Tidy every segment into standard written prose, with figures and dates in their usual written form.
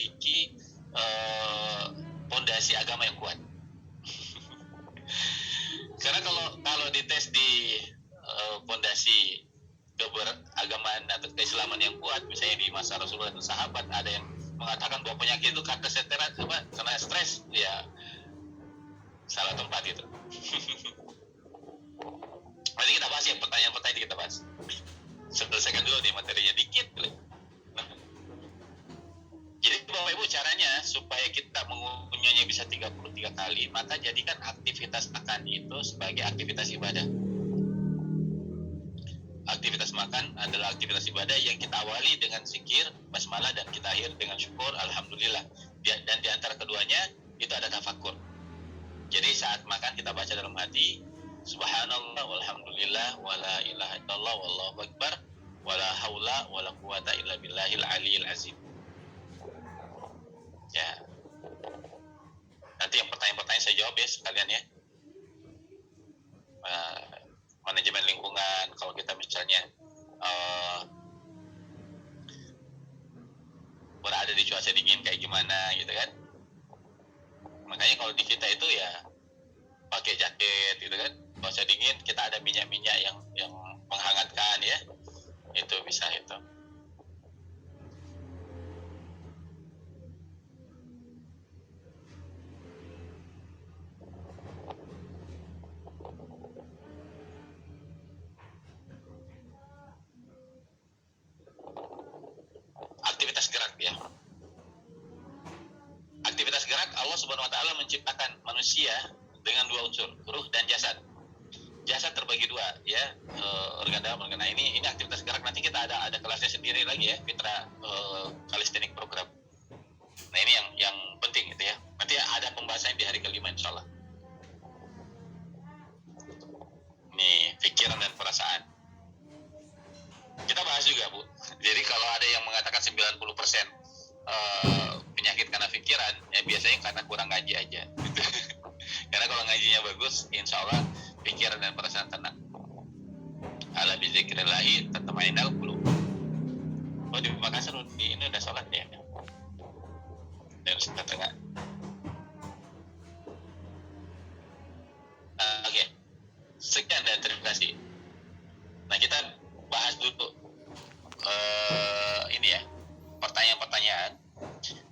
memiliki fondasi agama yang kuat. Karena kalau dites di fondasi keberagaman atau keislaman yang kuat, misalnya di masa Rasulullah dan sahabat, ada yang mengatakan bahwa penyakit itu karena stres, ya salah tempat itu. Nanti kita bahas ya, pertanyaan-pertanyaan kita bahas. Selesaikan dulu nih materinya dikit. Jadi Bapak Ibu, caranya supaya kita mengunyahnya bisa 33 kali, maka jadikan aktivitas makan itu sebagai aktivitas ibadah. Aktivitas makan adalah aktivitas ibadah yang kita awali dengan zikir, basmalah, dan kita akhir dengan syukur, alhamdulillah. Dan di antara keduanya itu ada tafakur. Jadi saat makan kita baca dalam hati, subhanallah walhamdulillah wala ilaha illallah wallahu akbar wala haula wala quwata illa billahil aliyil azim. Ya. Nanti yang pertanyaan-pertanyaan saya jawab ya sekalian ya. Manajemen lingkungan, kalau kita misalnya berada di cuaca dingin kayak gimana gitu kan. Makanya kalau di kita itu ya pakai jaket gitu kan. Cuaca dingin kita ada minyak-minyak yang menghangatkan ya. Itu bisa itu. Aktivitas gerak ya. Aktivitas gerak, Allah Subhanahu wa taala menciptakan manusia dengan dua unsur, ruh dan jasad. Jasad terbagi dua ya, organ dalam, organ. Nah, ini aktivitas gerak, nanti kita ada kelasnya sendiri lagi ya, Mitra Calisthenics program. Nah, ini yang penting gitu ya. Nanti ada pembahasannya di hari kelima insyaallah. Nih, pikiran dan perasaan. Kita bahas juga, Bu. Jadi kalau ada yang mengatakan 90% penyakit karena pikiran, ya biasanya karena kurang ngaji aja. Karena kalau ngajinya bagus, insya Allah pikiran dan perasaan tenang. Ala bizikrillahi tatma'innul qulub. Oh, di Makassar ini udah sholat ya? Dan Ustaz Tengah. Oke. Sekian dan terima kasih. Nah, kita bahas dulu ini ya, pertanyaan-pertanyaan.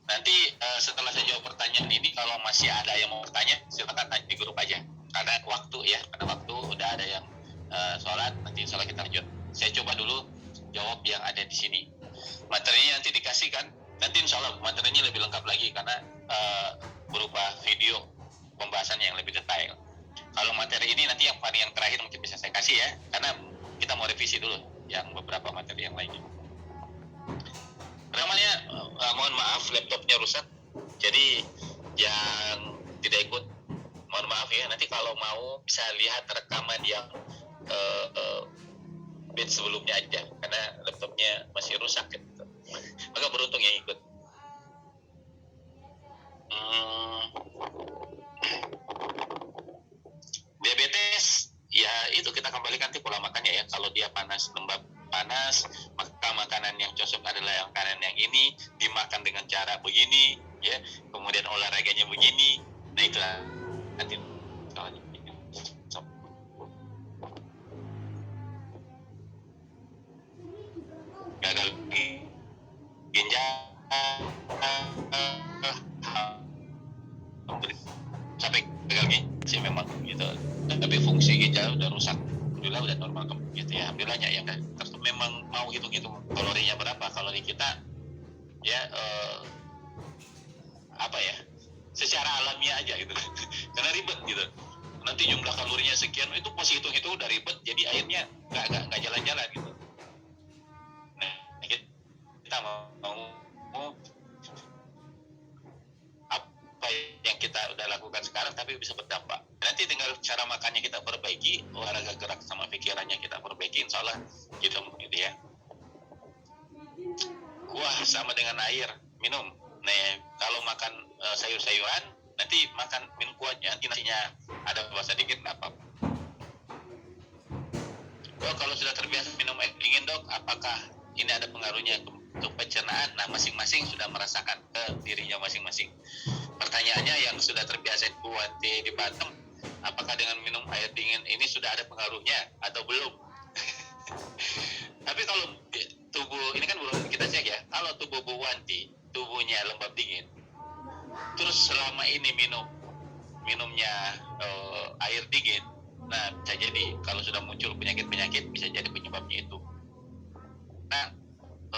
Nanti setelah saya jawab pertanyaan ini, kalau masih ada yang mau bertanya, silakan tanya di grup aja. Karena waktu ya, udah ada yang sholat, nanti insya Allah kita lanjut. Saya coba dulu jawab yang ada di sini. Materinya nanti dikasihkan, nanti insya Allah materinya lebih lengkap lagi karena berupa video pembahasan yang lebih detail. Kalau materi ini nanti yang terakhir mungkin bisa saya kasih ya, karena kita mau revisi dulu yang beberapa materi yang lainnya. Rekamannya mohon maaf laptopnya rusak, jadi yang tidak ikut mohon maaf ya. Nanti kalau mau bisa lihat rekaman yang batch sebelumnya aja, karena laptopnya masih rusak gitu. Maka beruntung yang ikut. Diabetes ya itu kita kembalikan nanti pola makannya ya. Kalau dia panas, lembab, panas, maka makanan yang cocok adalah yang makanan yang ini, dimakan dengan cara begini ya, kemudian olahraganya begini. Nah itu nanti gagal ginjal sampai gagal ginjal memang gitu, tapi fungsi ginjal udah rusak, alhamdulillah udah normal gitu ya, alhamdulillahnya ya kan. Terus memang mau hitung kalorinya berapa, kalori kita ya apa ya, secara alamiah aja gitu. Karena ribet gitu, nanti jumlah kalorinya sekian, itu pas hitung itu udah ribet, jadi akhirnya nggak jalan-jalan gitu. Nah kita mau apa yang kita udah lakukan sekarang tapi bisa berdampak. Nanti tinggal cara makannya kita perbaiki, olahraga gerak sama pikirannya kita perbaiki, insya Allah gitu ya. Kuah sama dengan air minum. Nah kalau makan sayur-sayuran, nanti minum kuahnya, nanti nasinya ada basah dikit nggak apa-apa. Dok, kalau sudah terbiasa minum air dingin dok, apakah ini ada pengaruhnya untuk pencernaan. Nah, masing-masing sudah merasakan ke dirinya masing-masing. Pertanyaannya yang sudah terbiasa Bu Wanti di Batam, apakah dengan minum air dingin ini sudah ada pengaruhnya atau belum? Tapi kalau tubuh ini kan belum kita cek ya. Kalau tubuh Bu Wanti tubuhnya lembab dingin, terus selama ini minumnya air dingin, nah bisa jadi kalau sudah muncul penyakit-penyakit bisa jadi penyebabnya itu. Nah,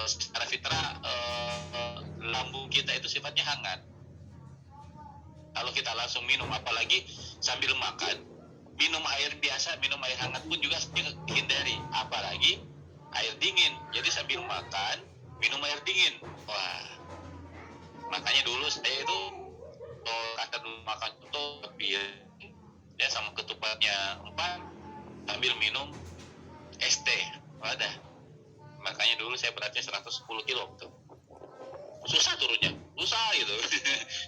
secara fitrah lambung kita itu sifatnya hangat. Kalau kita langsung minum, apalagi sambil makan, minum air biasa, minum air hangat pun juga dihindari, apalagi air dingin. Jadi sambil makan minum air dingin, wah, makanya dulu saya itu kata dulu makan itu ya sama ketupatnya 4 sambil minum es teh, wadah. Makanya dulu saya beratnya 110 kilo tuh. Susah turunnya, susah gitu.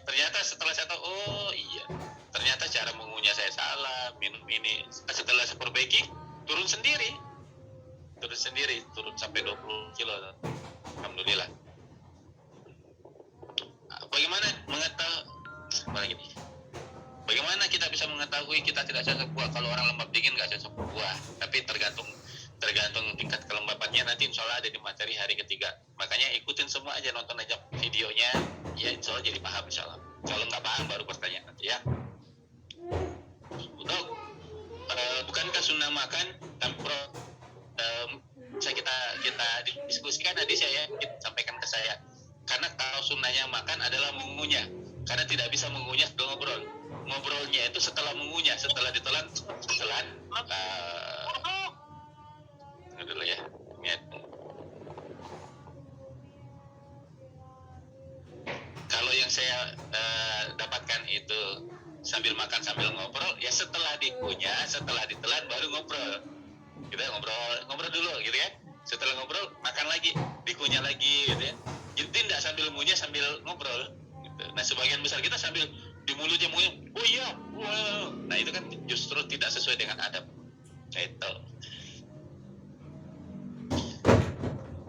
Ternyata setelah saya tahu, oh iya, ternyata cara mengunyah saya salah, minum ini. Setelah saya perbaiki, turun turun sampai 20 kilo. Alhamdulillah. Bagaimana kita bisa mengetahui kita tidak cocok buah? Kalau orang lembab dingin nggak cocok buah, tapi tergantung tingkat kelembapannya. Nanti insya Allah ada di materi hari ketiga. Makanya ikutin semua aja, nonton aja videonya, ya insya Allah jadi paham insya Allah. Kalau nggak paham baru bertanya nanti ya. Dok, bukankah sunnah makan tampro? Kita diskusikan tadi saya sampaikan ke saya. Karena kalau sunnahnya makan adalah mengunyah. Karena tidak bisa mengunyah sebelum ngobrol. Ngobrolnya itu setelah mengunyah, setelah ditelan, dulu ya. Kalau yang saya dapatkan itu sambil makan sambil ngobrol, ya setelah dikunyah, setelah ditelan baru ngobrol. Kita ngobrol dulu gitu ya. Setelah ngobrol makan lagi, dikunyah lagi gitu ya. Jadi tidak sambil ngunyah sambil ngobrol. Gitu. Nah sebagian besar kita sambil di mulutnya ngunyah, oh iya, wow. Nah itu kan justru tidak sesuai dengan adab. Nah itu.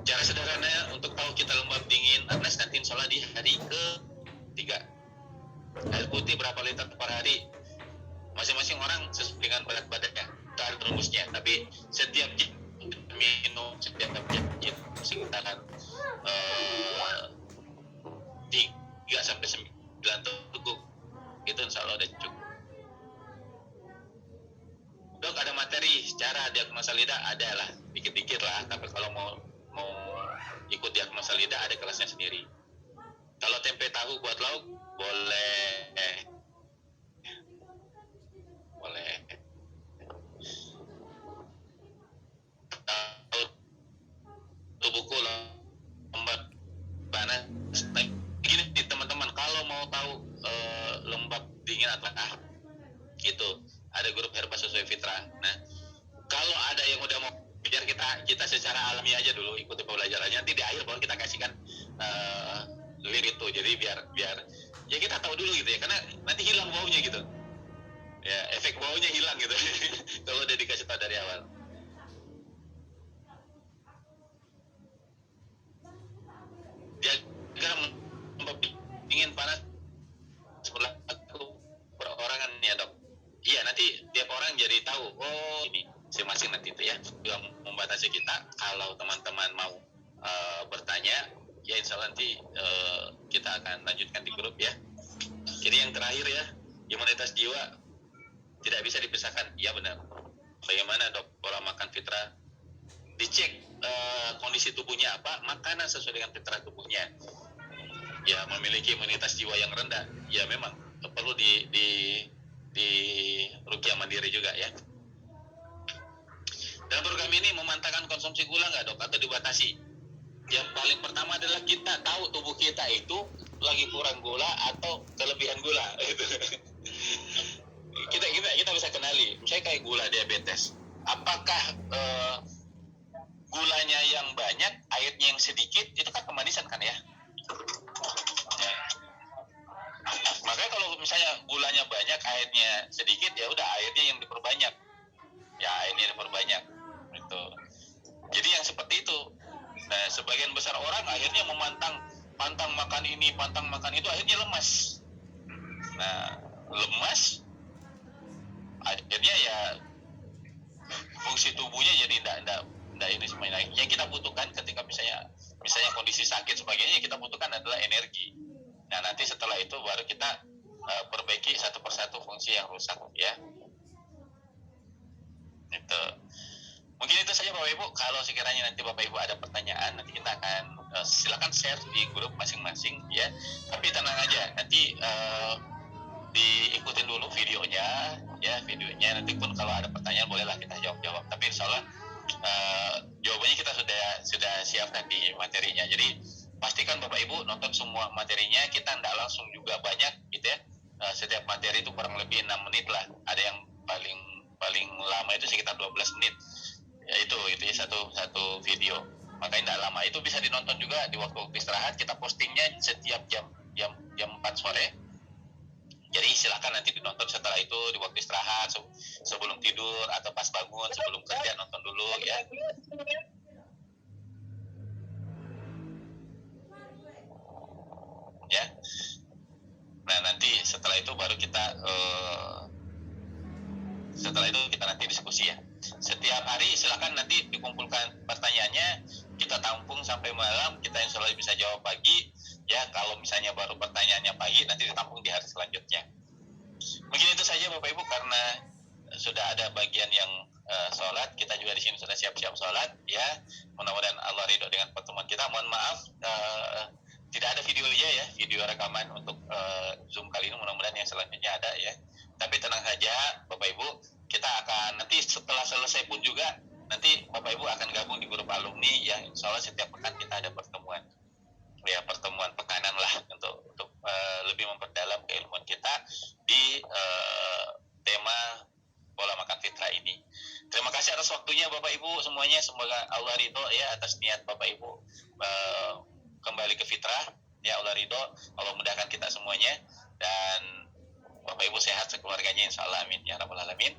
Cara sederhana untuk tahu kita lembab dingin, Agnes, nanti insya Allah di hari ke-3. Air putih berapa liter per hari? Masing-masing orang sesuai dengan berat badannya, itu ada rumusnya. Tapi setiap minum setiap jam sekitaran 3-9 teguk, itu insya Allah udah cukup. Dok, ada materi cara diagnosa lidah? Ada lah, dikit-dikit lah. Tapi kalau mau ikut diagnosa lidah ada kelasnya sendiri. Kalau tempe tahu buat lauk boleh. Tubuhku lembab panas. Nah, gini nih teman-teman, kalau mau tahu lembab dingin atau itu ada grup Herba Sesuai Fitrah. Nah, kalau ada yang udah mau biar kita secara alami aja dulu ikuti pembelajarannya, nanti di akhir baru kita kasihkan lirik itu. Jadi biar ya kita tahu dulu gitu ya, karena nanti hilang baunya gitu. Ya, efek baunya hilang gitu kalau udah dikasih tahu dari awal. Diagram dingin panas berlaku perorangan ya dok. Iya, nanti tiap orang jadi tahu, oh ini masing-masing nanti itu ya. Juga membatasi kita, kalau teman-teman mau bertanya, ya insya Allah nanti kita akan lanjutkan di grup ya. Jadi yang terakhir ya, imunitas jiwa tidak bisa dipisahkan. Ya benar. Bagaimana dok pola makan fitrah? Dicek kondisi tubuhnya apa, makanan sesuai dengan fitrah tubuhnya. Ya memiliki imunitas jiwa yang rendah, ya memang perlu di ruqyah mandiri juga ya. Dalam program ini memantahkan konsumsi gula nggak dok, atau dibatasi? Yang paling pertama adalah kita tahu tubuh kita itu lagi kurang gula atau kelebihan gula. kita bisa kenali, misalnya kayak gula diabetes. Apakah gulanya yang banyak, airnya yang sedikit, itu kan kemanisan kan ya? Makanya kalau misalnya gulanya banyak, airnya sedikit, ya udah airnya yang diperbanyak. Ya airnya diperbanyak. Itu. Jadi yang seperti itu. Nah, sebagian besar orang akhirnya makan itu akhirnya lemas. Nah, lemas akhirnya ya fungsi tubuhnya jadi tidak ini semuanya. Yang kita butuhkan ketika misalnya kondisi sakit sebagainya, kita butuhkan adalah energi. Nah, nanti setelah itu baru kita perbaiki satu persatu fungsi yang rusak ya. Itu. Mungkin itu saja Bapak Ibu. Kalau sekiranya nanti Bapak Ibu ada pertanyaan, nanti kita akan silakan share di grup masing-masing ya. Tapi tenang aja, nanti diikutin dulu videonya ya, nanti pun kalau ada pertanyaan bolehlah kita jawab. Tapi insya Allah jawabannya kita sudah siapkan di materinya. Jadi pastikan Bapak Ibu nonton semua materinya. Kita tidak langsung juga banyak gitu ya. Setiap materi itu kurang lebih 6 menit lah. Ada yang paling lama itu sekitar 12 menit. Ya itu ya satu video. Makanya tidak lama. Itu bisa dinonton juga di waktu istirahat. Kita postingnya setiap jam 4 sore. Jadi silakan nanti dinonton setelah itu di waktu istirahat, sebelum tidur atau pas bangun, sebelum kerja nonton dulu ya. Ya. Nah, nanti setelah itu baru kita nanti diskusi ya. Setiap hari silakan nanti dikumpulkan pertanyaannya, kita tampung sampai malam, kita insya Allah bisa jawab pagi. Ya, kalau misalnya baru pertanyaannya pagi, nanti ditampung di hari selanjutnya. Mungkin itu saja Bapak Ibu, karena sudah ada bagian yang sholat, kita juga di sini sudah siap-siap sholat. Ya, mudah-mudahan Allah ridho dengan pertemuan kita. Mohon maaf, tidak ada videonya ya, video rekaman untuk Zoom kali ini. Mudah-mudahan yang selanjutnya ada ya. Tapi tenang saja Bapak Ibu, kita akan nanti setelah selesai pun juga nanti Bapak Ibu akan gabung di grup alumni yang insya Allah setiap pekan kita ada pertemuan pekanan lah untuk lebih memperdalam keilmuan kita di tema pola makan fitrah ini. Terima kasih atas waktunya Bapak Ibu semuanya. Semoga Allah ridho ya atas niat Bapak Ibu kembali ke fitrah. Ya Allah ridho, Allah mudahkan kita semuanya, dan Bapak Ibu sehat sekeluarganya insya Allah, amin ya rabbal alamin.